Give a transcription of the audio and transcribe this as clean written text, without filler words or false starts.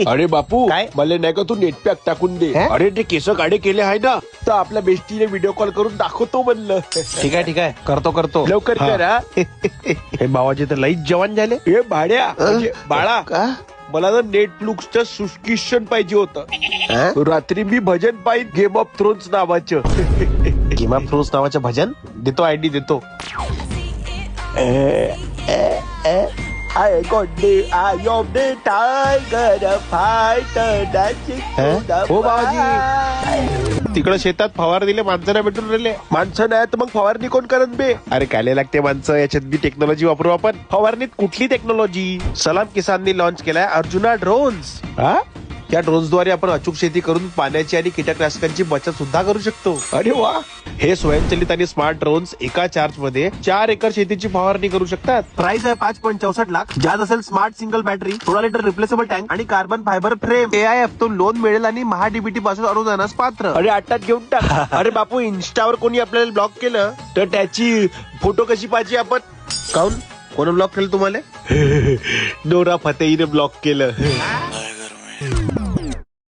अरे बापू काय? मला नाही का तू नेट पॅक टाकून दे. हे? अरे ते केस गाडे केले आहे ना, तर आपल्या बेस्टीने व्हिडिओ कॉल करून दाखवतो म्हणलं. ठीक आहे करतो लवकर हा. करा. हे भावाचे तर लईच जवान झाले. हे भाड्या म्हणजे बाळा, का? मला ना नेटफ्लिक्सचं सबस्क्रिप्शन पाहिजे होतं. रात्री मी भजन पाहिजे गेम ऑफ थ्रोन्स नावाचं. गेम ऑफ थ्रोन्स नावाचं भजन देतो, आयडी देतो. I got the eye of the tiger, fight dancing through the हो fire. बाबाजी, तिकडे शेतात फवार दिले, माणसं नाही भेटून राहिले. माणसं नाही तर मग फवारणी कोण करत बे? अरे कायले लागते माणसं, याच्यात बी टेक्नॉलॉजी वापरू आपण. फवारणीत कुठली टेक्नॉलॉजी? सलाम किसाननी लॉन्च केलाय अर्जुना ड्रोन्स. या ड्रोन्सद्वारे आपण अचूक शेती करून पाण्याची आणि कीटकनाशकांची बचत सुद्धा करू शकतो. अरे वा. हे स्वयंचलित आणि स्मार्ट ड्रोन्स एका चार्ज मध्ये 4 एकर शेतीची फवारणी करू शकतात. प्राइस आहे 5.64 लाख. ज्यात असेल smart single battery, 16 litre replaceable tank आणि कार्बन फायबर फ्रेम. AIF तो लोन मिळेल आणि महाडीबीटी पासून अनुदानास पात्र. अरे आटात घेऊन टाक. अरे बापू, इंस्टावर कोणी आपल्याला ब्लॉक केलं तर त्याची फोटो कशी पाहिजे आपण? काऊन? कोण ब्लॉक केलं तुम्हाला? नोरा फतेहीने ब्लॉक केलं.